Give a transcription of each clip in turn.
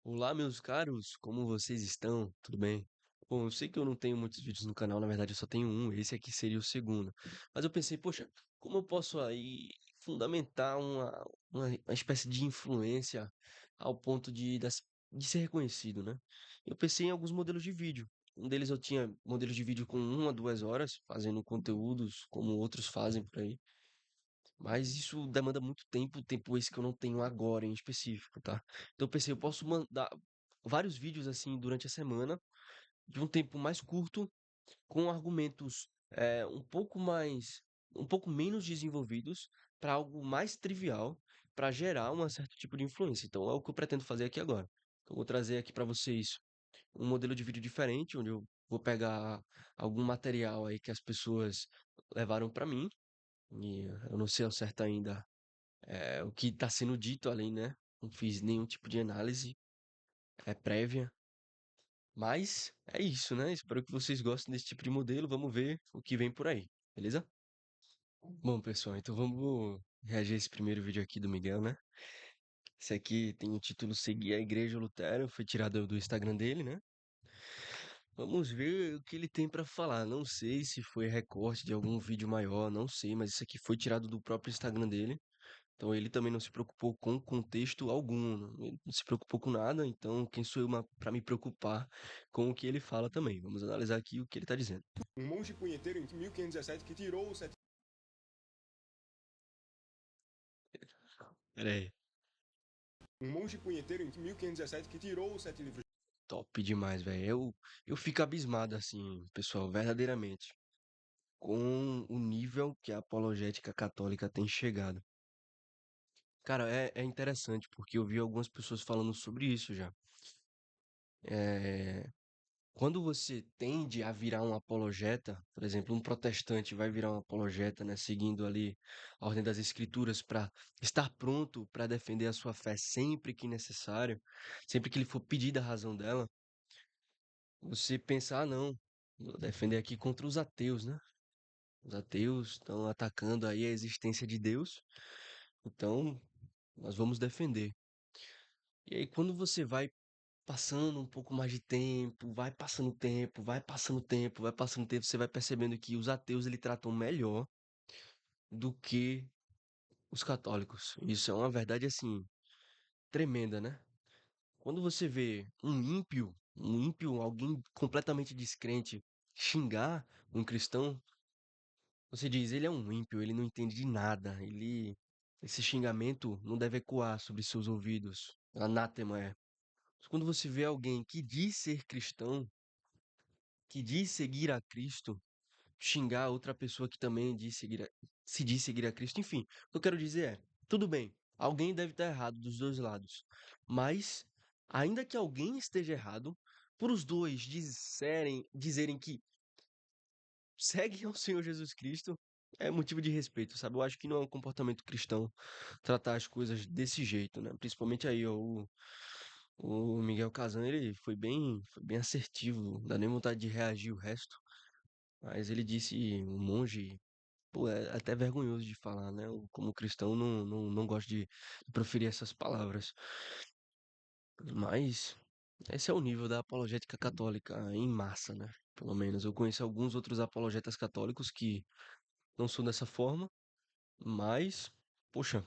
Olá, meus caros, como vocês estão? Tudo bem? Bom, eu sei que eu não tenho muitos vídeos no canal, na verdade eu só tenho um, esse aqui seria o segundo. Mas eu pensei, poxa, como eu posso aí fundamentar uma espécie de influência ao ponto de ser reconhecido, né? Eu pensei em alguns modelos de vídeo. Um deles eu tinha modelos de vídeo com 1 a 2 horas, fazendo conteúdos como outros fazem por aí. Mas isso demanda muito tempo, tempo esse que eu não tenho agora em específico, tá? Então eu pensei, eu posso mandar vários vídeos assim durante a semana, de um tempo mais curto, com argumentos um pouco menos desenvolvidos, para algo mais trivial, para gerar um certo tipo de influência. Então é o que eu pretendo fazer aqui agora. Eu vou trazer aqui para vocês um modelo de vídeo diferente, onde eu vou pegar algum material aí que as pessoas levaram para mim, e eu não sei ao certo ainda o que está sendo dito ali, né? Não fiz nenhum tipo de análise prévia, mas é isso, né? Espero que vocês gostem desse tipo de modelo. Vamos ver o que vem por aí, beleza? Bom, pessoal, então vamos reagir a esse primeiro vídeo aqui do Miguel, né? Esse aqui tem o título Seguir a Igreja Lutero, foi tirado do Instagram dele, né? Vamos ver o que ele tem para falar. Não sei se foi recorte de algum vídeo maior, não sei, mas isso aqui foi tirado do próprio Instagram dele. Então ele também não se preocupou com contexto algum, ele não se preocupou com nada, então quem sou eu para me preocupar com o que ele fala também? Vamos analisar aqui o que ele está dizendo. Um monge punheteiro em 1517 que tirou os sete. Pera aí. Um monge punheteiro em 1517 que tirou os sete livros. Top demais, velho. Eu fico abismado, assim, pessoal, verdadeiramente, com o nível que a apologética católica tem chegado. Cara, é interessante, porque eu vi algumas pessoas falando sobre isso já. É, Quando você tende a virar um apologeta, por exemplo, um protestante vai virar um apologeta, né, seguindo ali a ordem das escrituras para estar pronto para defender a sua fé sempre que necessário, sempre que lhe for pedida a razão dela, você pensa, ah, não, vou defender aqui contra os ateus, né? Os ateus estão atacando aí a existência de Deus, então nós vamos defender. E aí quando você vai passando um pouco mais de tempo, vai passando tempo, vai passando tempo, vai passando tempo, você vai percebendo que os ateus ele tratam melhor do que os católicos. Isso é uma verdade assim tremenda, né? Quando você vê um ímpio, alguém completamente descrente xingar um cristão, você diz, ele é um ímpio, ele não entende de nada, esse xingamento não deve ecoar sobre seus ouvidos. Anátema é. Quando você vê alguém que diz ser cristão, que diz seguir a Cristo, xingar outra pessoa que também se diz seguir a Cristo. Enfim, o que eu quero dizer é, tudo bem, alguém deve estar errado dos dois lados. Mas, ainda que alguém esteja errado, por os dois dizerem que seguem ao Senhor Jesus Cristo, é motivo de respeito, sabe? Eu acho que não é um comportamento cristão tratar as coisas desse jeito, né? Principalmente aí, ó, o Miguel Casan, ele foi bem assertivo, não dá nem vontade de reagir o resto. Mas ele disse, um monge, pô, é até vergonhoso de falar, né? Eu, como cristão, não gosto de proferir essas palavras. Mas esse é o nível da apologética católica em massa, né? Pelo menos eu conheço alguns outros apologetas católicos que não são dessa forma, mas, poxa,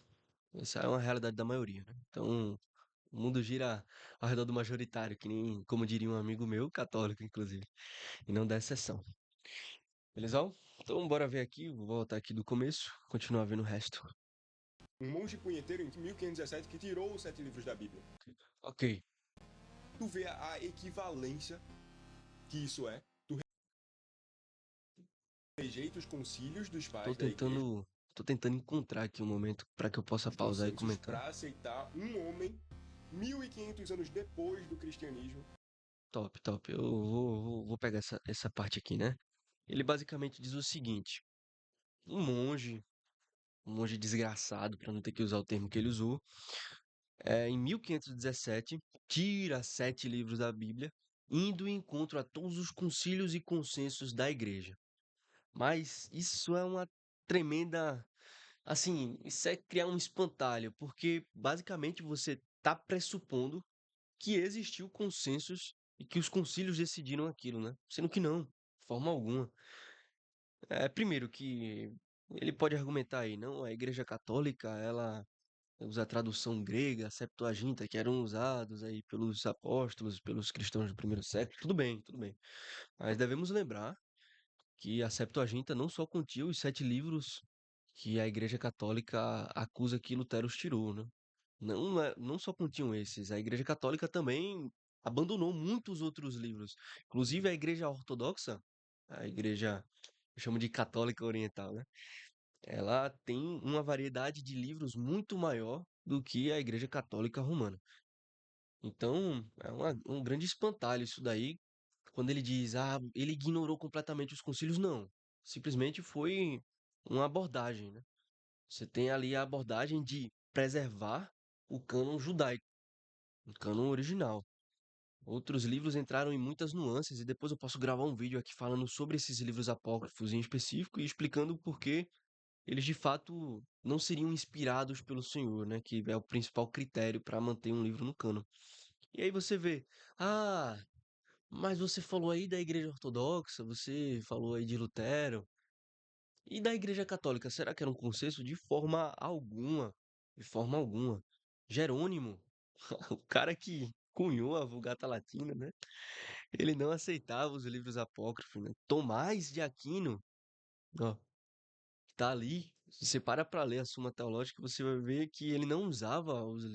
essa é uma realidade da maioria, né? Então, o mundo gira ao redor do majoritário, que nem, como diria um amigo meu, católico, inclusive, e não da exceção. Beleza? Então, bora ver aqui, vou voltar aqui do começo, continuar vendo o resto. Um monge punheteiro em 1517 que tirou os sete livros da Bíblia. Ok, Tu vê a equivalência que isso é. Tu rejeita os concílios dos tô pais da igreja, tentando, tô tentando encontrar aqui um momento para que eu possa os pausar e consensos, comentar. para aceitar um homem 1500 anos depois do cristianismo. Top, top. Eu vou pegar essa parte aqui, né? Ele basicamente diz o seguinte: um monge, um monge desgraçado, para não ter que usar o termo que ele usou, em 1517, tira 7 livros da Bíblia, indo em encontro a todos os concílios e consensos da igreja. Mas isso é uma tremenda. Assim, isso é criar um espantalho, porque basicamente você está pressupondo que existiu consensos e que os concílios decidiram aquilo, né? Sendo que não, de forma alguma. Primeiro que ele pode argumentar aí, não, a Igreja Católica, ela usa a tradução grega, a Septuaginta, que eram usados aí pelos apóstolos, pelos cristãos do primeiro século. Tudo bem, tudo bem. Mas devemos lembrar que a Septuaginta não só continha os 7 livros que a Igreja Católica acusa que Lutero os tirou, né? Não só continham esses, a Igreja Católica também abandonou muitos outros livros. Inclusive a Igreja Ortodoxa, a Igreja, eu chamo de Católica Oriental, né? Ela tem uma variedade de livros muito maior do que a Igreja Católica Romana. Então, um grande espantalho isso daí, quando ele diz, ele ignorou completamente os concílios, não. Simplesmente foi uma abordagem, né? Você tem ali a abordagem de preservar o cânon judaico, o cânon original. Outros livros entraram em muitas nuances e depois eu posso gravar um vídeo aqui falando sobre esses livros apócrifos em específico e explicando por que eles de fato não seriam inspirados pelo Senhor, né? Que é o principal critério para manter um livro no cânon. E aí você vê, ah, mas você falou aí da Igreja Ortodoxa, você falou aí de Lutero, e da Igreja Católica, será que era um consenso? De forma alguma, de forma alguma. Jerônimo, o cara que cunhou a Vulgata Latina, né? Ele não aceitava os livros apócrifos, né? Tomás de Aquino, ó, tá ali. Se você para ler a Suma Teológica, você vai ver que ele não usava os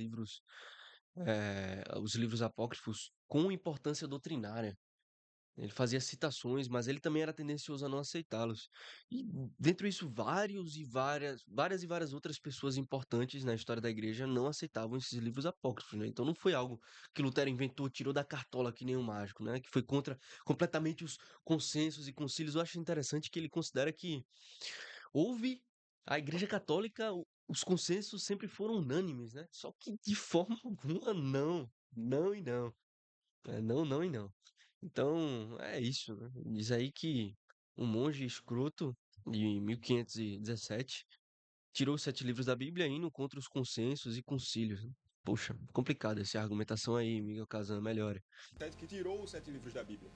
livros apócrifos com importância doutrinária. Ele fazia citações, mas ele também era tendencioso a não aceitá-los. E dentro disso, várias outras pessoas importantes na história da igreja não aceitavam esses livros apócrifos, né? Então não foi algo que Lutero inventou, tirou da cartola que nem um mágico, né? Que foi contra completamente os consensos e concílios. Eu acho interessante que ele considera que houve a Igreja Católica, os consensos sempre foram unânimes, né? Só que de forma alguma não. Não e não. Não, não e não. Então, é isso, né? Diz aí que um monge escroto de 1517 tirou os 7 livros da Bíblia indo contra os consensos e concílios, né? Poxa, complicado essa argumentação aí, Miguel Casan, melhore. Que tirou os 7 livros da Bíblia.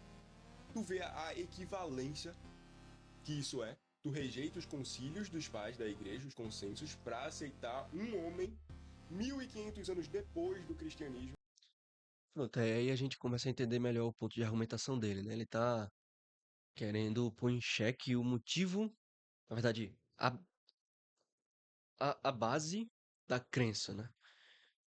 Tu vê a equivalência que isso é. Tu rejeita os concílios dos pais da igreja, os consensos, para aceitar um homem 1500 anos depois do cristianismo. Pronto, aí a gente começa a entender melhor o ponto de argumentação dele, né? Ele tá querendo pôr em xeque o motivo, na verdade, a base da crença, né?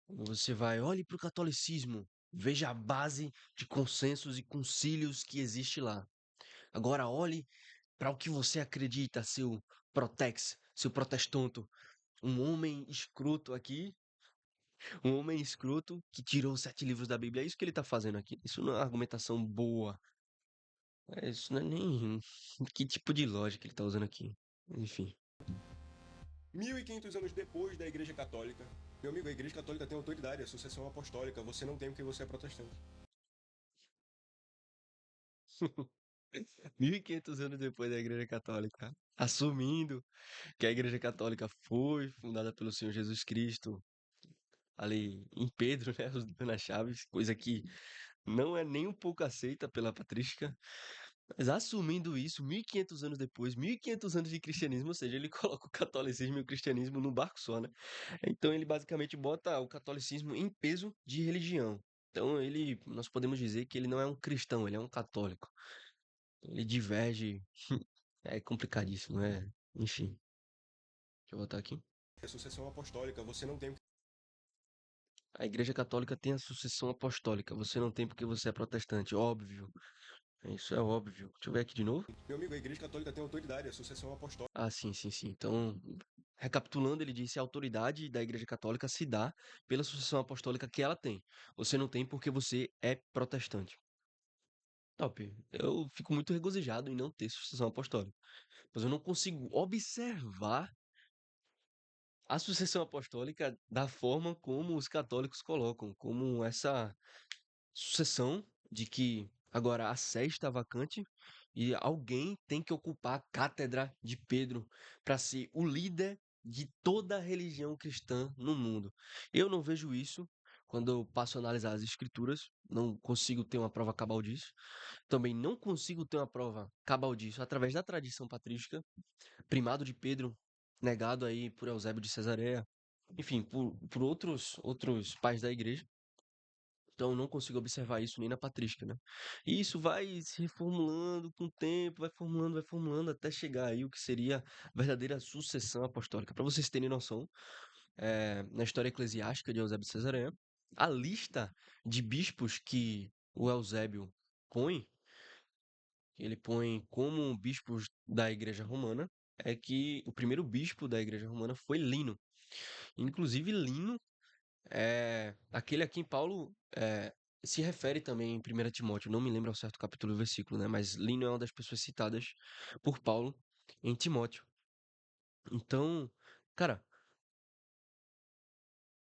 Quando você vai, olhe para o catolicismo, veja a base de consensos e concílios que existe lá. Agora olhe para o que você acredita, seu protex, seu protestanto, um homem escroto aqui, um homem escroto que tirou os 7 livros da Bíblia. É isso que ele está fazendo aqui. Isso não é uma argumentação boa. Isso não é nem que tipo de lógica ele está usando aqui. Enfim. 1500 anos depois da igreja católica. Meu amigo, a igreja católica tem autoridade, a sucessão apostólica. Você não tem porque você é protestante. 1500 anos depois da Igreja Católica, assumindo que a Igreja Católica foi fundada pelo Senhor Jesus Cristo, ali em Pedro, né, dando as chaves, coisa que não é nem um pouco aceita pela patrística, mas assumindo isso 1500 anos depois, 1500 anos de cristianismo, ou seja, ele coloca o catolicismo e o cristianismo num barco só, né? Então ele basicamente bota o catolicismo em peso de religião. Então nós podemos dizer que ele não é um cristão, ele é um católico. Ele diverge. É complicadíssimo, é. Enfim. Deixa eu voltar aqui. A sucessão apostólica, você não tem. A Igreja Católica tem a sucessão apostólica. Você não tem porque você é protestante. Óbvio. Isso é óbvio. Deixa eu ver aqui de novo. Meu amigo, a igreja católica tem autoridade, a sucessão apostólica. Ah, sim, sim, sim. Então, recapitulando, ele disse: a autoridade da Igreja Católica se dá pela sucessão apostólica que ela tem. Você não tem porque você é protestante. Top. Eu fico muito regozijado em não ter sucessão apostólica. Mas eu não consigo observar a sucessão apostólica da forma como os católicos colocam, como essa sucessão de que agora a sé está vacante e alguém tem que ocupar a cátedra de Pedro para ser o líder de toda a religião cristã no mundo. Eu não vejo isso quando eu passo a analisar as escrituras, não consigo ter uma prova cabal disso. Também não consigo ter uma prova cabal disso através da tradição patrística, primado de Pedro, negado aí por Eusébio de Cesareia, enfim, por outros pais da igreja. Então, eu não consigo observar isso nem na patrística, né? E isso vai se reformulando com o tempo, vai formulando, até chegar aí o que seria a verdadeira sucessão apostólica. Para vocês terem noção, na história eclesiástica de Eusébio de Cesareia, a lista de bispos que o Eusébio põe, que ele põe como bispos da Igreja Romana, é que o primeiro bispo da Igreja Romana foi Lino. Inclusive, Lino é aquele a quem Paulo se refere também em 1 Timóteo. Não me lembro ao certo capítulo e versículo, né? Mas Lino é uma das pessoas citadas por Paulo em Timóteo. Então, cara,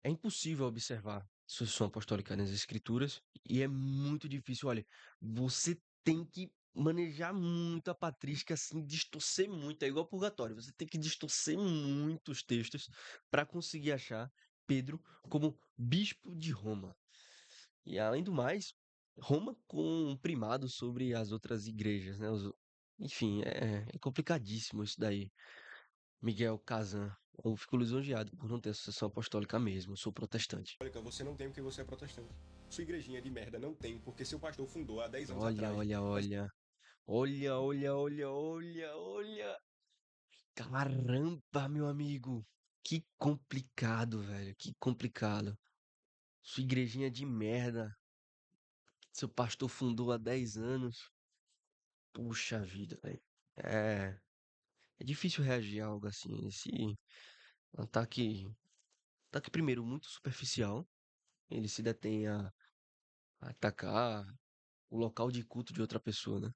é impossível observar sucessão apostólica nas escrituras e é muito difícil. Olha, você tem que manejar muito a patrística, assim, distorcer muito. É igual purgatório. Você tem que distorcer muito os textos para conseguir achar Pedro como bispo de Roma. E além do mais, Roma com um primado sobre as outras igrejas, né? Enfim, é complicadíssimo isso daí. Miguel Kazan. Eu fico lisonjeado por não ter sucessão apostólica mesmo. Eu sou protestante. Você não tem porque você é protestante. Sua igrejinha de merda não tem porque seu pastor fundou há 10 anos Olha, atrás. olha, Mas olha. Olha, olha, olha, olha, olha. Caramba, meu amigo. Que complicado, velho. Que complicado. Sua igrejinha de merda. Seu pastor fundou há 10 anos. Puxa vida, velho. É. É difícil reagir a algo assim. Esse ataque. Ataque, primeiro, muito superficial. Ele se detém a atacar o local de culto de outra pessoa, né?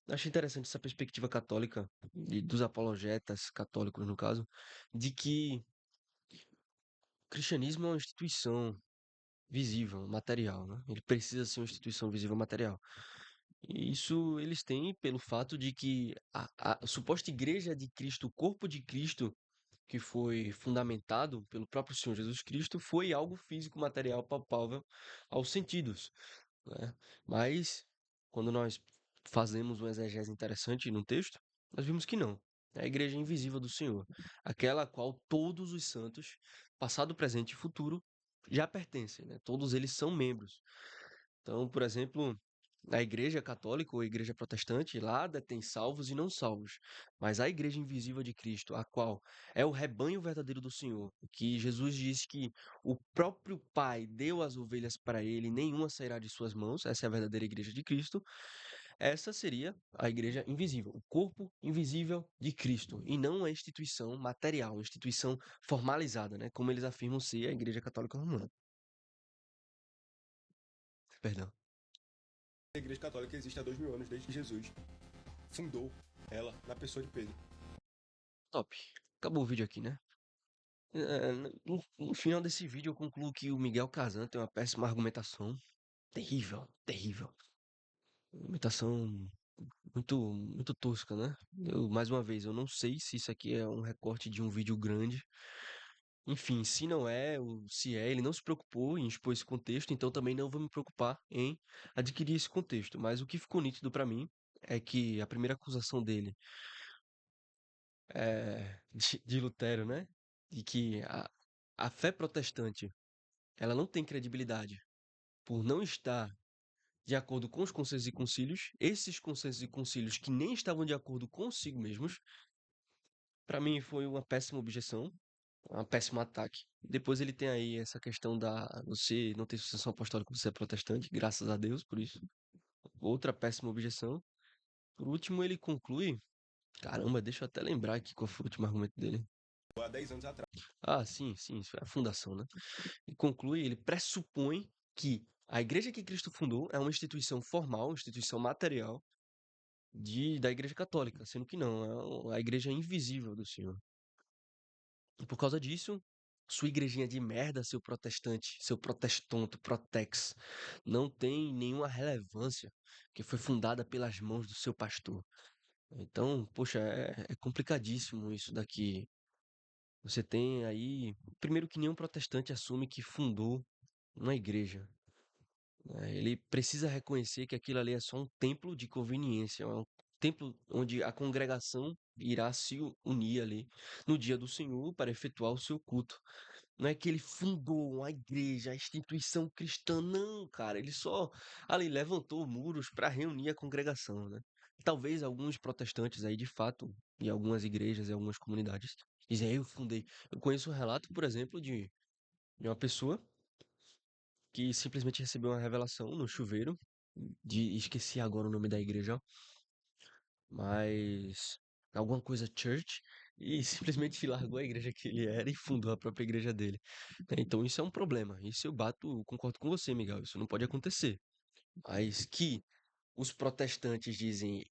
Acho interessante essa perspectiva católica, dos apologetas católicos, no caso, de que o cristianismo é uma instituição visível, material, né? Ele precisa ser uma instituição visível, material. E isso eles têm pelo fato de que a suposta igreja de Cristo, o corpo de Cristo, que foi fundamentado pelo próprio Senhor Jesus Cristo, foi algo físico, material, palpável aos sentidos, né? Mas, quando nós fazemos uma exegese interessante no texto, nós vimos que não. É a igreja invisível do Senhor, aquela a qual todos os santos, passado, presente e futuro, já pertencem, né? Todos eles são membros. Então, por exemplo, a igreja católica ou a igreja protestante, lá detém salvos e não salvos. Mas a igreja invisível de Cristo, a qual é o rebanho verdadeiro do Senhor, que Jesus diz que o próprio Pai deu as ovelhas para ele, nenhuma sairá de suas mãos, essa é a verdadeira igreja de Cristo. Essa seria a igreja invisível, o corpo invisível de Cristo, e não a instituição material, a instituição formalizada, né? Como eles afirmam ser a igreja católica romana. Perdão. a igreja católica existe há 2000 anos, desde que Jesus fundou ela na pessoa de Pedro. Top. Acabou o vídeo aqui, né? No final desse vídeo eu concluo que o Miguel Kazan tem uma péssima argumentação. Terrível, terrível. Argumentação muito tosca, né? Mais uma vez, eu não sei se isso aqui é um recorte de um vídeo grande. Enfim, se não é, ou se é, ele não se preocupou em expor esse contexto, então também não vou me preocupar em adquirir esse contexto. Mas o que ficou nítido para mim é que a primeira acusação dele de Lutero, né? De que a fé protestante ela não tem credibilidade por não estar de acordo com os consensos e concílios, esses consensos e concílios que nem estavam de acordo consigo mesmos, para mim foi uma péssima objeção, um péssimo ataque. Depois ele tem aí essa questão da você não ter sucessão apostólica, você é protestante, graças a Deus por isso. Outra péssima objeção. Por último, ele conclui, caramba, deixa eu até lembrar aqui qual foi o último argumento dele. Há 10 anos atrás. Ah, sim, sim, isso é a fundação, né? E conclui, ele pressupõe que a igreja que Cristo fundou é uma instituição formal, uma instituição material da Igreja Católica, sendo que não, é a igreja invisível do Senhor. E por causa disso, sua igrejinha de merda, seu protestante, seu protestanto, protex, não tem nenhuma relevância, que foi fundada pelas mãos do seu pastor. Então, poxa, é complicadíssimo isso daqui. Você tem aí, primeiro que nenhum protestante assume que fundou uma igreja, né? Ele precisa reconhecer que aquilo ali é só um templo de conveniência, é um templo onde a congregação irá se unir ali no dia do Senhor para efetuar o seu culto. Não é que ele fundou uma igreja, a instituição cristã, não, cara. Ele só ali levantou muros para reunir a congregação, né? Talvez alguns protestantes aí, de fato, em algumas igrejas e algumas comunidades, dizem, eu fundei. Eu conheço um relato, por exemplo, de uma pessoa que simplesmente recebeu uma revelação no chuveiro, esqueci agora o nome da igreja, mas alguma coisa church, e simplesmente largou a igreja que ele era e fundou a própria igreja dele. Então isso é um problema. Isso eu concordo com você, Miguel. Isso não pode acontecer. Mas que os protestantes dizem,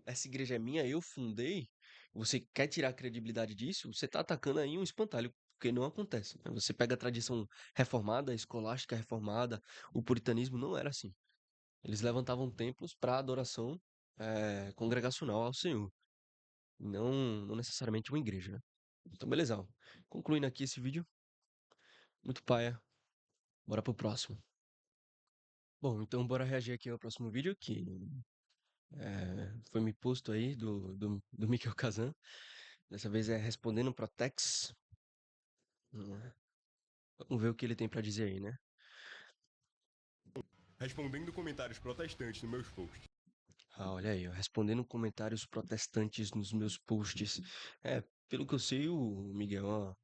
essa igreja é minha, eu fundei, você quer tirar a credibilidade disso, você está atacando aí um espantalho, porque não acontece, né? Você pega a tradição reformada, a escolástica reformada, o puritanismo não era assim. Eles levantavam templos para adoração congregacional ao Senhor, não necessariamente uma igreja, né? Então, beleza. Ó. Concluindo aqui esse vídeo, muito paia. Bora pro próximo. Bom, então bora reagir aqui ao próximo vídeo, que foi me posto aí do Mikel Kazan. Dessa vez é respondendo pro Tex. Vamos ver o que ele tem pra dizer aí, né? Respondendo comentários protestantes nos meus posts. Ah, olha aí, ó, respondendo comentários protestantes nos meus posts. Pelo que eu sei, o Miguel é uma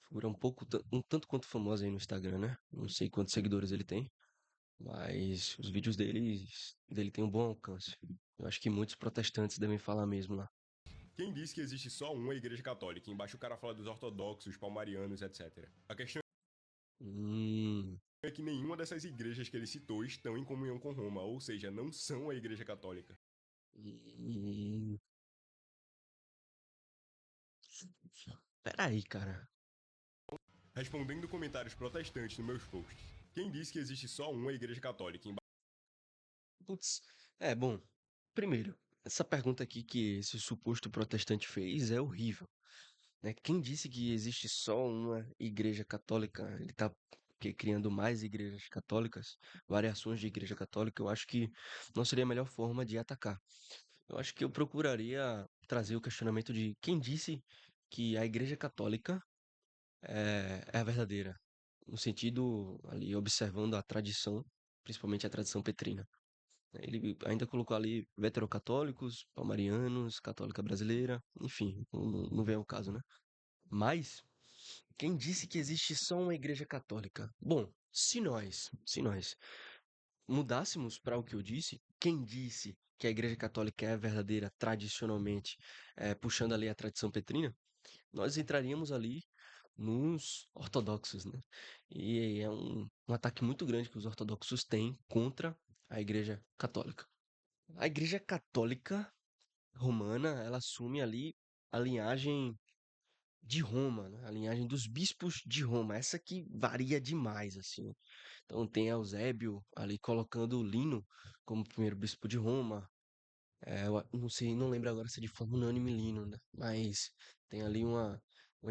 figura um tanto quanto famosa aí no Instagram, né? Não sei quantos seguidores ele tem, mas os vídeos dele têm um bom alcance. Eu acho que muitos protestantes devem falar mesmo lá. Quem disse que existe só uma igreja católica? Embaixo o cara fala dos ortodoxos, palmarianos, etc. A questão Hum, é que nenhuma dessas igrejas que ele citou estão em comunhão com Roma, ou seja, não são a igreja católica. hum, peraí, cara. Respondendo comentários protestantes nos meus posts. Quem disse que existe só uma igreja católica? Putz, bom, primeiro, essa pergunta aqui que esse suposto protestante fez é horrível, né? Quem disse que existe só uma igreja católica? Ele tá criando mais igrejas católicas, variações de igreja católica. Eu acho que não seria a melhor forma de atacar. Eu acho que eu procuraria trazer o questionamento de quem disse que a igreja católica é a verdadeira, no sentido ali observando a tradição, principalmente a tradição petrina. Ele ainda colocou ali veterocatólicos, palmarianos, católica brasileira, enfim, não vem ao caso, né? Mas quem disse que existe só uma igreja católica? Bom, se nós mudássemos para o que eu disse, quem disse que a igreja católica é a verdadeira tradicionalmente, puxando ali a tradição petrina, nós entraríamos ali nos ortodoxos, né? E é um ataque muito grande que os ortodoxos têm contra a igreja católica. A igreja católica romana, ela assume ali a linhagem de Roma, né? A linhagem dos bispos de Roma, essa que varia demais, assim. Então tem Eusébio ali colocando Lino como primeiro bispo de Roma. Eu não sei, não lembro agora se é de forma unânime Lino, né? Mas tem ali uma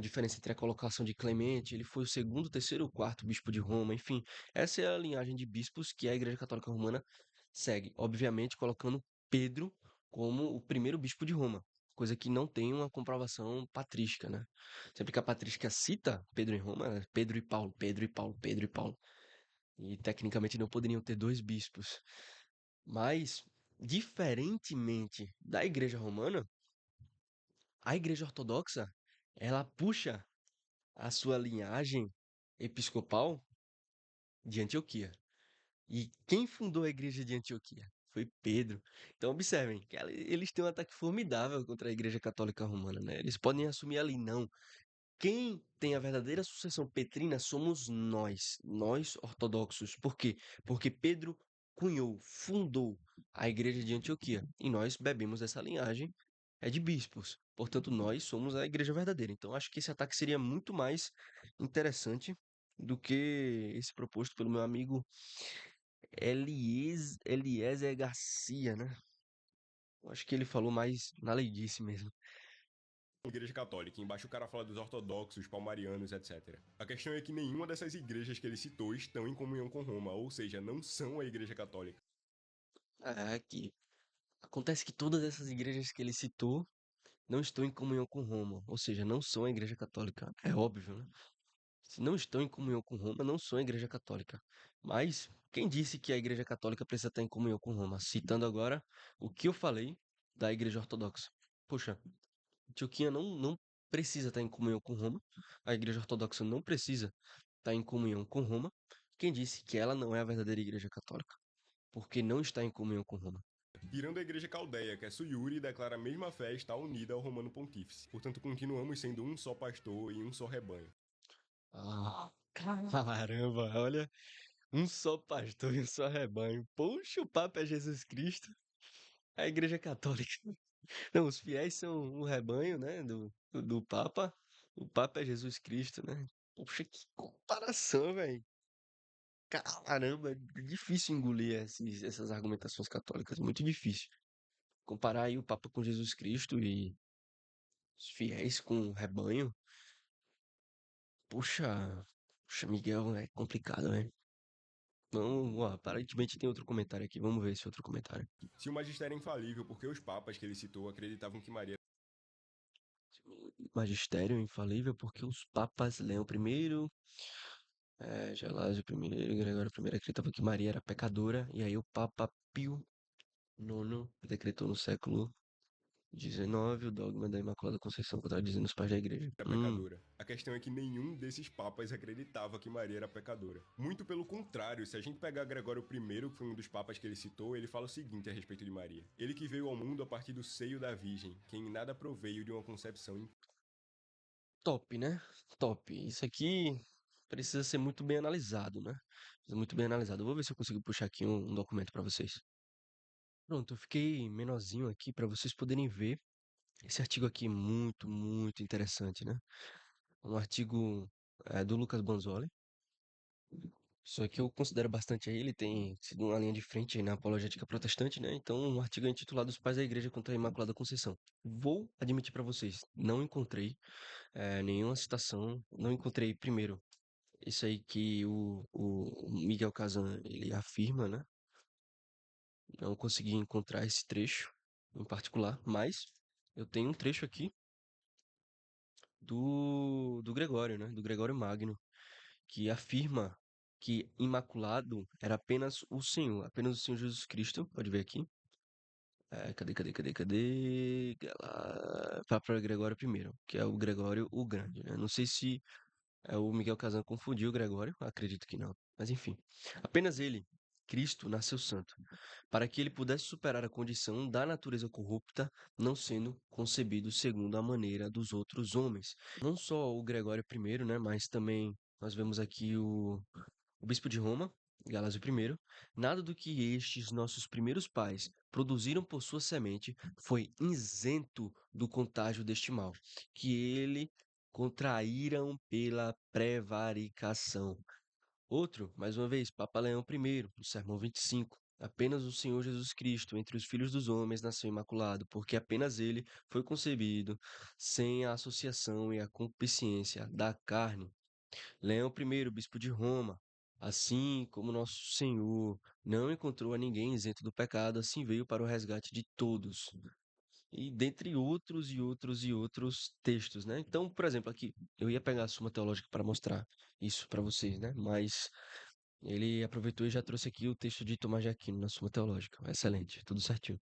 diferença entre a colocação de Clemente, ele foi o segundo, terceiro ou quarto bispo de Roma, enfim. Essa é a linhagem de bispos que a Igreja Católica Romana segue, obviamente colocando Pedro como o primeiro bispo de Roma, coisa que não tem uma comprovação patrística, né? Sempre que a patrística cita Pedro em Roma, é Pedro e Paulo, Pedro e Paulo, Pedro e Paulo. E tecnicamente não poderiam ter dois bispos. Mas, diferentemente da Igreja Romana, a Igreja Ortodoxa, ela puxa a sua linhagem episcopal de Antioquia. E quem fundou a igreja de Antioquia? Foi Pedro. Então, observem que eles têm um ataque formidável contra a Igreja Católica Romana, né? Eles podem assumir ali, não. Quem tem a verdadeira sucessão petrina somos nós ortodoxos. Por quê? Porque Pedro fundou a igreja de Antioquia e nós bebemos essa linhagem de bispos. Portanto, nós somos a igreja verdadeira. Então, acho que esse ataque seria muito mais interessante do que esse proposto pelo meu amigo Eliezer Garcia, né? Eu acho que ele falou mais na leiguice mesmo. Igreja Católica. Embaixo o cara fala dos ortodoxos, palmarianos, etc. A questão é que nenhuma dessas igrejas que ele citou estão em comunhão com Roma, ou seja, não são a Igreja Católica. Aqui. Acontece que todas essas igrejas que ele citou não estão em comunhão com Roma, ou seja, não são a Igreja Católica. É óbvio, né? Se não estão em comunhão com Roma, não são a Igreja Católica. Mas quem disse que a Igreja Católica precisa estar em comunhão com Roma? Citando agora o que eu falei da Igreja Ortodoxa. Poxa, Antioquia não precisa estar em comunhão com Roma, a Igreja Ortodoxa não precisa estar em comunhão com Roma. Quem disse que ela não é a verdadeira Igreja Católica? Porque não está em comunhão com Roma. Tirando a Igreja Caldeia, que é Suyuri, declara a mesma fé e está unida ao Romano Pontífice. Portanto, continuamos sendo um só pastor e um só rebanho. Caramba, olha, um só pastor e um só rebanho. Poxa, o Papa é Jesus Cristo, a Igreja Católica. Não, os fiéis são o rebanho, né, do Papa. O Papa é Jesus Cristo, né? Poxa, que comparação, velho. Caramba, é difícil engolir essas argumentações católicas, muito difícil. Comparar aí o Papa com Jesus Cristo e os fiéis com o rebanho, puxa, puxa, Miguel, é complicado, né? Vamos, ó, aparentemente tem outro comentário aqui, vamos ver esse outro comentário. Se o magistério é infalível, porque os papas que ele citou acreditavam que Maria Magistério infalível porque os papas Leão I, Gelásio I, Gregório I acreditavam que Maria era pecadora, e aí o Papa Pio IX decretou no século XIX o dogma da Imaculada Conceição, contradizendo os pais da igreja. era pecadora. A questão é que nenhum desses papas acreditava que Maria era pecadora. Muito pelo contrário, se a gente pegar Gregório I, que foi um dos papas que ele citou, ele fala o seguinte a respeito de Maria. Ele que veio ao mundo a partir do seio da Virgem, quem em nada proveio de uma concepção. Top, né? Top. Isso aqui precisa ser muito bem analisado, né? Precisa ser muito bem analisado. Eu vou ver se eu consigo puxar aqui um documento para vocês. Pronto, eu fiquei menorzinho aqui para vocês poderem ver. Esse artigo aqui é muito interessante, né? Um artigo do Lucas Banzoli. Isso aqui eu considero bastante aí, ele tem sido uma linha de frente aí na apologética protestante, né? Então, um artigo é intitulado Os Pais da Igreja contra a Imaculada Conceição. Vou admitir para vocês, não encontrei nenhuma citação, não encontrei, primeiro, isso aí que o Miguel Kazan, ele afirma, né? Não consegui encontrar esse trecho em particular, mas eu tenho um trecho aqui do Gregório, né? Do Gregório Magno, que afirma que imaculado era apenas o Senhor Jesus Cristo. Pode ver aqui. Cadê? Papa Gregório I, que é o Gregório o Grande, né? Não sei se o Miguel Kazan confundiu o Gregório, acredito que não. Mas enfim, apenas ele, Cristo, nasceu santo, para que ele pudesse superar a condição da natureza corrupta, não sendo concebido segundo a maneira dos outros homens. Não só o Gregório I, né, mas também nós vemos aqui o bispo de Roma, Galásio I, nada do que estes nossos primeiros pais produziram por sua semente foi isento do contágio deste mal, que ele contraíram pela prevaricação. Outro, mais uma vez, Papa Leão I, no Sermão 25. Apenas o Senhor Jesus Cristo, entre os filhos dos homens, nasceu imaculado, porque apenas ele foi concebido sem a associação e a concupiscência da carne. Leão I, bispo de Roma, assim como nosso Senhor não encontrou a ninguém isento do pecado, assim veio para o resgate de todos. E dentre outros e outros textos, né? Então, por exemplo, aqui eu ia pegar a Suma Teológica para mostrar isso para vocês, né? Mas ele aproveitou e já trouxe aqui o texto de Tomás de Aquino na Suma Teológica. Excelente, tudo certinho.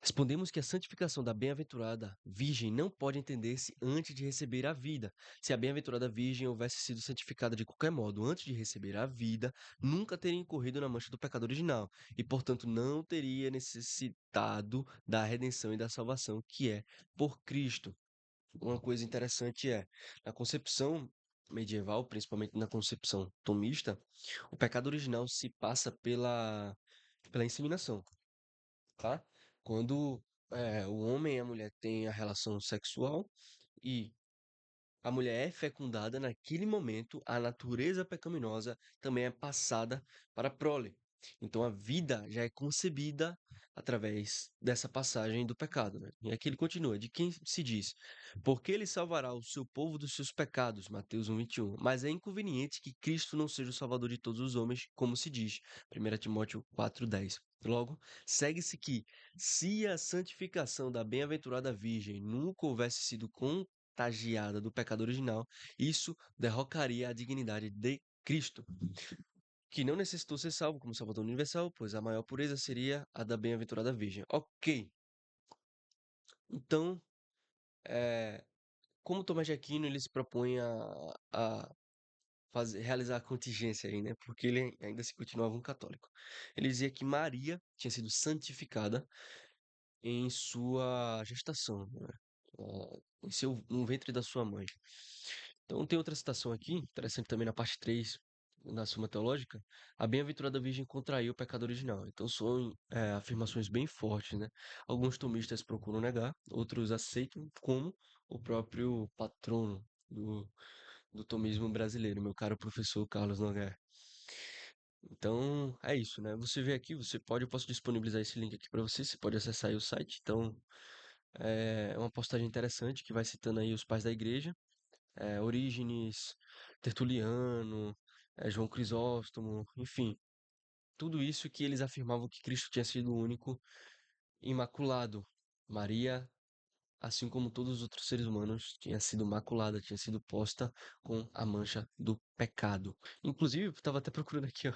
Respondemos que a santificação da bem-aventurada Virgem não pode entender-se antes de receber a vida. Se a bem-aventurada Virgem houvesse sido santificada de qualquer modo antes de receber a vida, nunca teria incorrido na mancha do pecado original e, portanto, não teria necessitado da redenção e da salvação que é por Cristo. Uma coisa interessante é, na concepção medieval, principalmente na concepção tomista, o pecado original se passa pela inseminação, tá? Quando o homem e a mulher têm a relação sexual e a mulher é fecundada, naquele momento, a natureza pecaminosa também é passada para a prole. Então a vida já é concebida através dessa passagem do pecado, né? E aqui ele continua, de quem se diz, porque ele salvará o seu povo dos seus pecados, Mateus 1:21. Mas é inconveniente que Cristo não seja o salvador de todos os homens, como se diz, 1 Timóteo 4:10. Logo, segue-se que, se a santificação da bem-aventurada Virgem nunca houvesse sido contagiada do pecado original, isso derrocaria a dignidade de Cristo, que não necessitou ser salvo como Salvador universal, pois a maior pureza seria a da bem-aventurada Virgem. Ok, então, como Tomás de Aquino ele se propõe a realizar a contingência aí, né? Porque ele ainda se continuava um católico. Ele dizia que Maria tinha sido santificada em sua gestação, né? No ventre da sua mãe. Então tem outra citação aqui, interessante também na parte 3 na Suma Teológica, a bem-aventurada Virgem contraiu o pecado original. Então são afirmações bem fortes, né? Alguns tomistas procuram negar, outros aceitam como o próprio patrono do tomismo brasileiro, meu caro professor Carlos Nogueira. Então, é isso, né? Você vê aqui, eu posso disponibilizar esse link aqui para você, você pode acessar aí o site. Então, é uma postagem interessante que vai citando aí os pais da igreja, Orígenes, Tertuliano, João Crisóstomo, enfim, tudo isso que eles afirmavam que Cristo tinha sido o único imaculado. Maria, assim como todos os outros seres humanos, tinha sido maculada, tinha sido posta com a mancha do pecado. Inclusive, eu estava até procurando aqui, ó,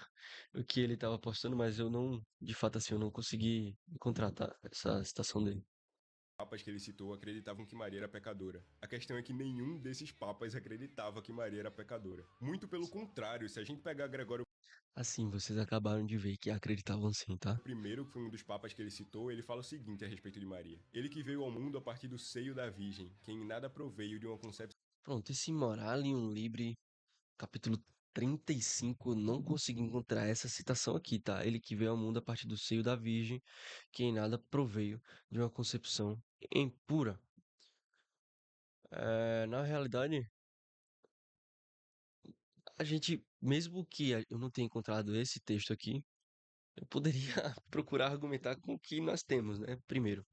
o que ele estava postando, mas eu não, de fato assim, eu não consegui encontrar, tá, essa citação dele. Papas que ele citou acreditavam que Maria era pecadora. A questão é que nenhum desses papas acreditava que Maria era pecadora. Muito pelo contrário, se a gente pegar Gregório Assim, vocês acabaram de ver que acreditavam sim, tá? I, que foi um dos papas que ele citou, ele fala o seguinte a respeito de Maria: ele que veio ao mundo a partir do seio da Virgem, que em nada proveio de uma concepção Pronto, esse Moralium Libre, capítulo 35, não consegui encontrar essa citação aqui, tá? Ele que veio ao mundo a partir do seio da Virgem, que em nada proveio de uma concepção impura. Na realidade, a gente, mesmo que eu não tenha encontrado esse texto aqui, eu poderia procurar argumentar com o que nós temos, né? Primeiro,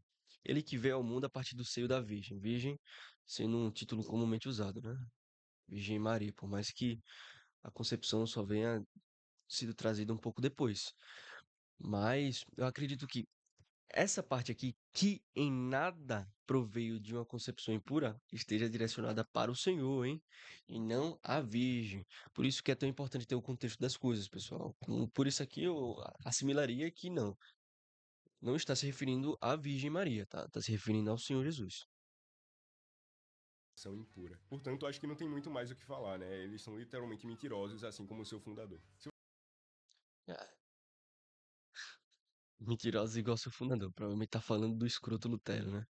ele que veio ao mundo a partir do seio da Virgem. Virgem sendo um título comumente usado, né? Virgem Maria, por mais que a concepção só venha sido trazida um pouco depois. Mas eu acredito que essa parte aqui, que em nada proveio de uma concepção impura, esteja direcionada para o Senhor, hein? E não a Virgem. Por isso que é tão importante ter o contexto das coisas, pessoal. Por isso aqui eu assimilaria que não. Não está se referindo à Virgem Maria, tá? Está se referindo ao Senhor Jesus. impura. Portanto, acho que não tem muito mais o que falar, né? Eles são literalmente mentirosos, assim como o seu fundador. Se Ah, mentirosos igual seu fundador. Provavelmente tá falando do escroto Lutero, né?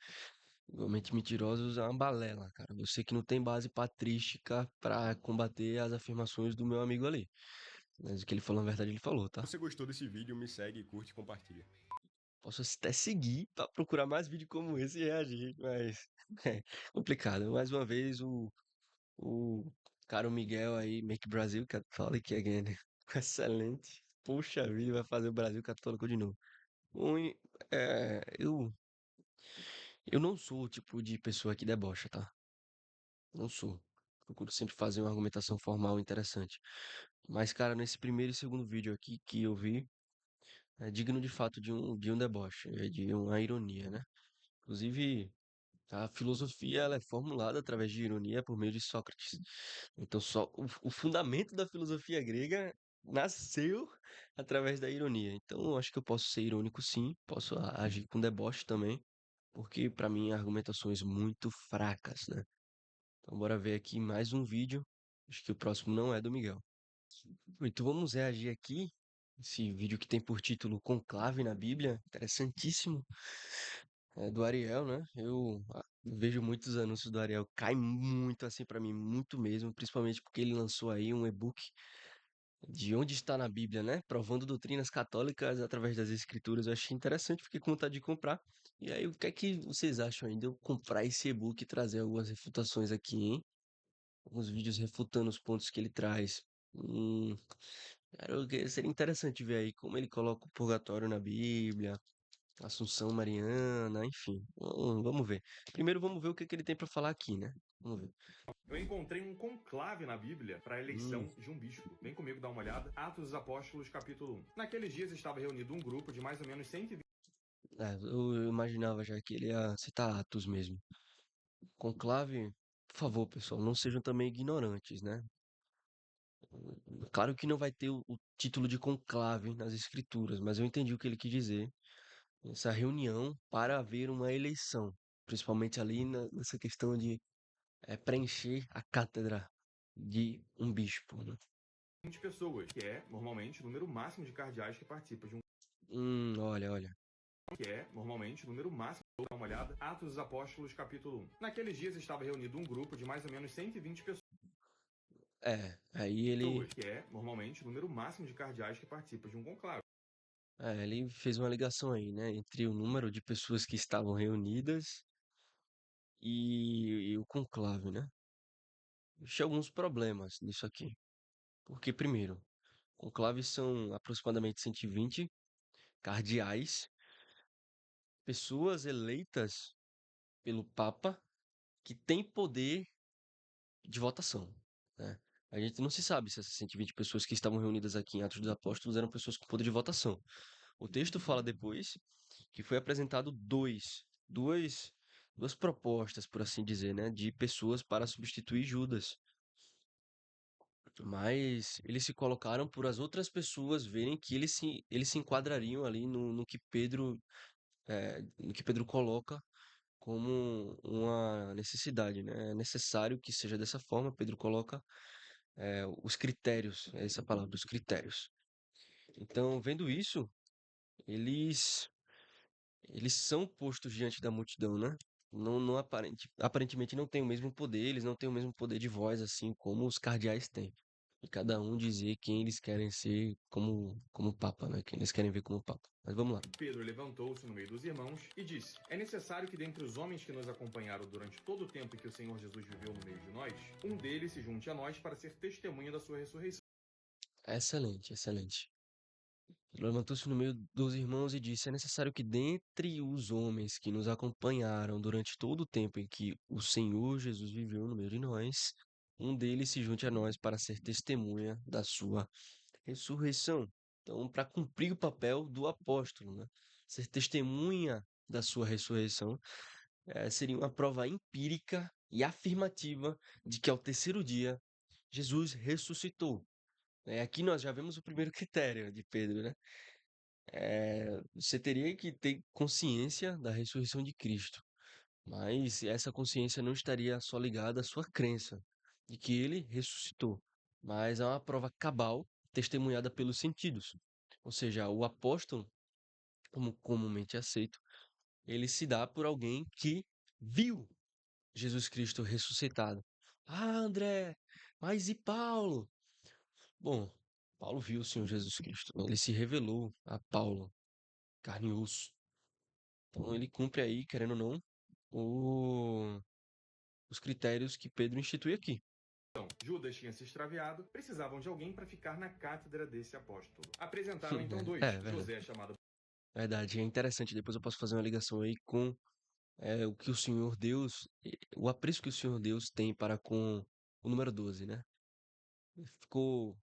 Igualmente mentirosos é uma balela, cara. Você que não tem base patrística pra combater as afirmações do meu amigo ali. Mas o que ele falou, na verdade, ele falou, tá? você gostou desse vídeo, me segue, curte e compartilha. Posso até seguir pra procurar mais vídeo como esse e reagir, mas é complicado. Mais uma vez, o caro Miguel aí, Make Brasil Catholic Again. Excelente. Puxa vida, vai fazer o Brasil católico de novo. Ui, eu não sou o tipo de pessoa que debocha, tá? Não sou. Procuro sempre fazer uma argumentação formal interessante. Mas, cara, nesse primeiro e segundo vídeo aqui que eu vi, é digno de fato de um deboche, de uma ironia, né? Inclusive, a filosofia ela é formulada através de ironia por meio de Sócrates. Então, só o fundamento da filosofia grega nasceu através da ironia. Então, eu acho que eu posso ser irônico, sim, posso agir com deboche também, porque para mim argumentações muito fracas, né? Então, bora ver aqui mais um vídeo. Acho que o próximo não é do Miguel. Então, vamos reagir aqui. Esse vídeo que tem por título Conclave na Bíblia, interessantíssimo, é do Ariel, né? Eu vejo muitos anúncios do Ariel, cai muito assim pra mim, muito mesmo, principalmente porque ele lançou aí um e-book de onde está na Bíblia, né? Provando doutrinas católicas através das escrituras. Eu achei interessante, fiquei com vontade de comprar. E aí, o que é que vocês acham ainda eu comprar esse e-book e trazer algumas refutações aqui, hein? Alguns vídeos refutando os pontos que ele traz. Seria interessante ver aí como ele coloca o purgatório na Bíblia, Assunção Mariana, enfim. Vamos ver. Primeiro vamos ver o que que ele tem para falar aqui, né? Vamos ver. Eu encontrei um conclave na Bíblia para a Hum, eleição de um bispo. Vem comigo dar uma olhada. Atos dos Apóstolos, capítulo 1. Naqueles dias estava reunido um grupo de mais ou menos 120 eu imaginava já que ele ia citar Atos mesmo. Conclave, por favor, pessoal, não sejam também ignorantes, né? Claro que não vai ter o título de conclave nas escrituras, mas eu entendi o que ele quis dizer. Essa reunião para haver uma eleição, principalmente ali nessa questão de preencher a cátedra de um bispo, né? pessoas, que é normalmente o número máximo de cardeais que participam de um Olha. que é normalmente o número máximo. Vou dar uma olhada. Atos dos Apóstolos, capítulo 1. Naqueles dias estava reunido um grupo de mais ou menos 120 pessoas, Aí ele, que é normalmente o número máximo de cardeais que participam de um conclave. ele fez uma ligação aí, né, entre o número de pessoas que estavam reunidas e o conclave, né? Existem alguns problemas nisso aqui. Porque, primeiro, conclaves são aproximadamente 120 cardeais, pessoas eleitas pelo Papa que têm poder de votação, né? A gente não se sabe se essas 120 pessoas que estavam reunidas aqui em Atos dos Apóstolos eram pessoas com poder de votação. O texto fala depois que foi apresentado duas propostas, por assim dizer, né, de pessoas para substituir Judas. Mas eles se colocaram por as outras pessoas verem que eles se enquadrariam ali no que Pedro coloca como uma necessidade, né? É necessário que seja dessa forma. Pedro coloca os critérios, é essa a palavra, os critérios. Então, vendo isso, eles eles são postos diante da multidão, né? Não aparentemente não tem o mesmo poder, eles não têm o mesmo poder de voz assim como os cardeais têm. E cada um dizer quem eles querem ser como papa, né? Quem eles querem ver como papa. Mas vamos lá. Pedro levantou-se no meio dos irmãos e disse: É necessário que dentre os homens que nos acompanharam durante todo o tempo em que o Senhor Jesus viveu no meio de nós, um deles se junte a nós para ser testemunha da sua ressurreição. Excelente, excelente. Levantou-se no meio dos irmãos e disse: É necessário que dentre os homens que nos acompanharam durante todo o tempo em que o Senhor Jesus viveu no meio de nós, um deles se junte a nós para ser testemunha da sua ressurreição. Então, para cumprir o papel do apóstolo, né? Ser testemunha da sua ressurreição, seria uma prova empírica e afirmativa de que ao terceiro dia Jesus ressuscitou. Aqui nós já vemos o primeiro critério de Pedro, né? Você teria que ter consciência da ressurreição de Cristo, mas essa consciência não estaria só ligada à sua crença de que ele ressuscitou, mas a uma prova cabal testemunhada pelos sentidos. Ou seja, o apóstolo, como comumente aceito, ele se dá por alguém que viu Jesus Cristo ressuscitado. Ah, André, mas e Paulo? Bom, Paulo viu o Senhor Jesus Cristo, né? Ele se revelou a Paulo, carne e osso. Então ele cumpre aí, querendo ou não, o- os critérios que Pedro institui aqui. Então, Judas tinha se extraviado, precisavam de alguém para ficar na cátedra desse apóstolo. Apresentaram então dois: Verdade. José, chamado Verdade, é interessante. Depois eu posso fazer uma ligação aí com o que o Senhor Deus, o apreço que o Senhor Deus tem para com o número 12, né? Ficou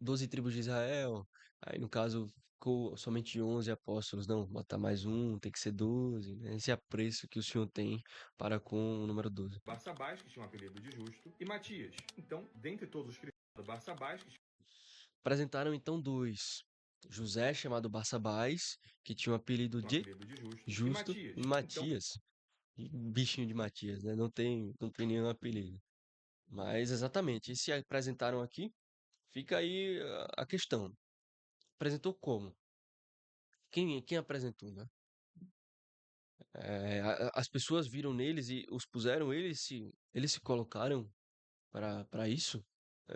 12 tribos de Israel, aí no caso ficou somente 11 apóstolos. Não, botar mais um, tem que ser 12, né? Esse apreço que o Senhor tem para com o número 12. Barsabás, que tinha o apelido de Justo, e Matias. Então, dentre todos os cristãos, Barsabás, que Apresentaram então dois: José, chamado Barsabás, que tinha o apelido tinha o de apelido de Justo, e Justo, Matias. e Então, Matias, bichinho de Matias, né? Não tem nenhum apelido. Mas exatamente, e se apresentaram aqui, fica aí a questão. Apresentou como? Quem apresentou, né? As pessoas viram neles e os puseram, eles se colocaram para isso.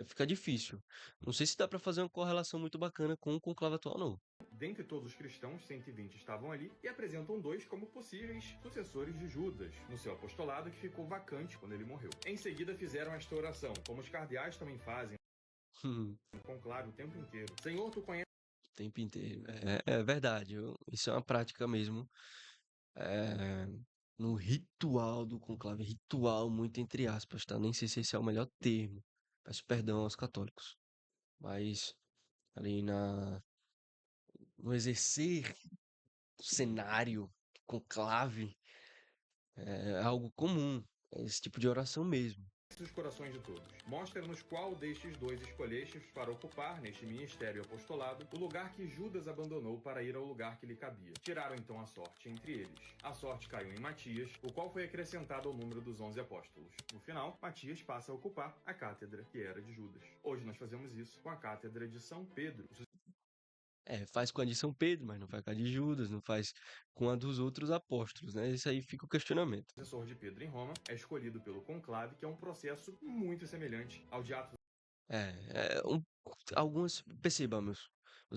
Fica difícil. Não sei se dá para fazer uma correlação muito bacana com o conclave atual, não. dentre todos os cristãos, 120 estavam ali e apresentam dois como possíveis sucessores de Judas, no seu apostolado que ficou vacante quando ele morreu. Em seguida, fizeram esta oração, como os cardeais também fazem. no conclave o tempo inteiro. Senhor, tu conheces O tempo inteiro. É verdade. Isso é uma prática mesmo. É, no ritual do conclave, ritual muito entre aspas, tá? Nem sei se esse é o melhor termo. Peço perdão aos católicos. Mas ali no exercer do cenário conclave, é algo comum. É esse tipo de oração mesmo. os corações de todos. Mostra-nos qual destes dois escolhestes para ocupar, neste ministério e apostolado, o lugar que Judas abandonou para ir ao lugar que lhe cabia. Tiraram então a sorte entre eles. A sorte caiu em Matias, o qual foi acrescentado ao número dos 11 apóstolos. No final, Matias passa a ocupar a cátedra que era de Judas. Hoje nós fazemos isso com a cátedra de São Pedro. Faz com a de São Pedro, mas não faz com a de Judas, não faz com a dos outros apóstolos, né? Isso aí fica o questionamento. O sucessor de Pedro em Roma é escolhido pelo conclave, que é um processo muito semelhante ao de Atos. Algumas, perceba, meus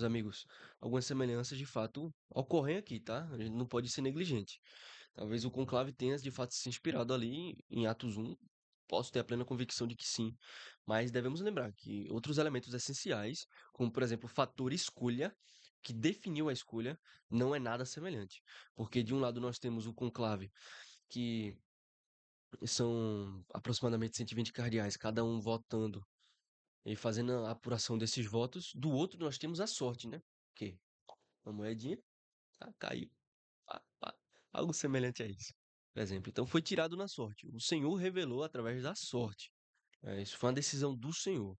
amigos, algumas semelhanças de fato ocorrem aqui, tá? A gente não pode ser negligente. Talvez o conclave tenha de fato se inspirado ali em Atos 1, posso ter a plena convicção de que sim, mas devemos lembrar que outros elementos essenciais, como por exemplo o fator escolha, que definiu a escolha, não é nada semelhante. Porque de um lado nós temos o conclave, que são aproximadamente 120 cardeais, cada um votando e fazendo a apuração desses votos. Do outro, nós temos a sorte, né? Que uma moedinha, tá, caiu. Pá, pá. Algo semelhante a isso. Por exemplo, então foi tirado na sorte. O Senhor revelou através da sorte. Isso foi uma decisão do Senhor,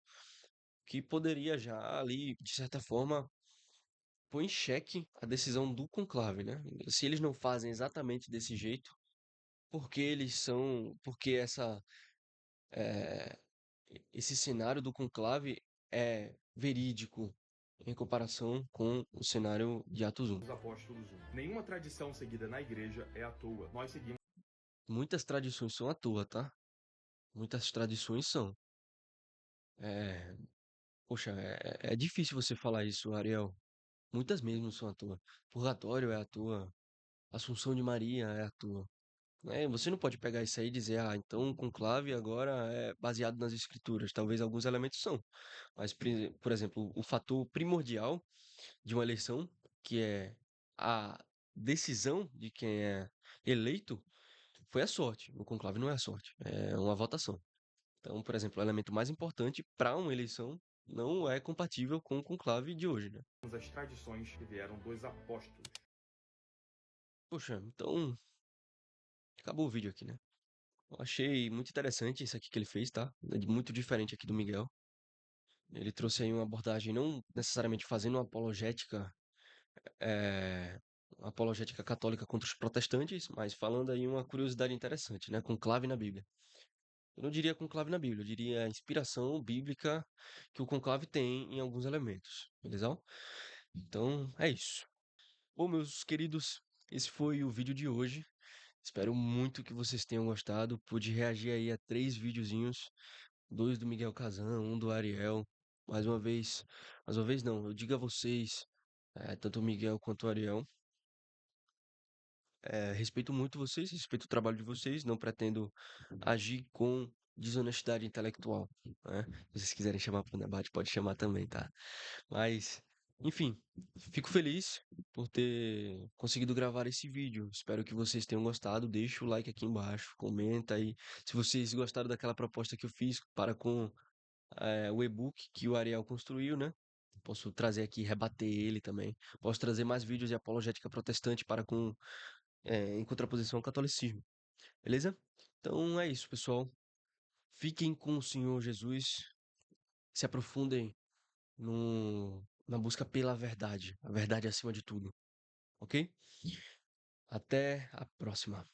que poderia já ali, de certa forma, pôr em xeque a decisão do conclave, né? Se eles não fazem exatamente desse jeito, porque eles são, porque eh, esse cenário do conclave é verídico em comparação com o cenário de Atos 1. Dos apóstolos 1. Nenhuma tradição seguida na igreja é à toa. Nós seguimos Muitas tradições são à toa, tá? Muitas tradições são. É, poxa, é difícil você falar isso, Ariel. Muitas mesmo são à toa. Purgatório é à toa. Assunção de Maria é à toa. Você não pode pegar isso aí e dizer, ah, então o conclave agora é baseado nas escrituras. Talvez alguns elementos são. Mas, por exemplo, o fator primordial de uma eleição, que é a decisão de quem é eleito, foi a sorte. O conclave não é a sorte, é uma votação. Então, por exemplo, o elemento mais importante para uma eleição não é compatível com o conclave de hoje, né? as tradições que vieram dos apóstolos. Poxa, então acabou o vídeo aqui, né? Eu achei muito interessante isso aqui que ele fez, tá? É muito diferente aqui do Miguel. Ele trouxe aí uma abordagem não necessariamente fazendo uma eh, apologética católica contra os protestantes, mas falando aí uma curiosidade interessante, né? Conclave na Bíblia. Eu não diria conclave na Bíblia, eu diria a inspiração bíblica que o conclave tem em alguns elementos, beleza? Então, é isso. Bom, meus queridos, esse foi o vídeo de hoje. Espero muito que vocês tenham gostado. Pude reagir aí a 3 videozinhos, 2 do Miguel Kazan, um do Ariel. Mais uma vez não, eu digo a vocês, tanto o Miguel quanto o Ariel, respeito muito vocês, respeito o trabalho de vocês, não pretendo agir com desonestidade intelectual, né? Se vocês quiserem chamar para o debate, pode chamar também, tá? Mas, enfim, fico feliz por ter conseguido gravar esse vídeo. Espero que vocês tenham gostado. Deixa o like aqui embaixo, comenta aí. Se vocês gostaram daquela proposta que eu fiz para com o e-book que o Ariel construiu, né? Posso trazer aqui, rebater ele também. Posso trazer mais vídeos de apologética protestante para com em contraposição ao catolicismo. Beleza? Então é isso, pessoal. Fiquem com o Senhor Jesus. Se aprofundem na busca pela verdade. A verdade acima de tudo. Ok? Até a próxima.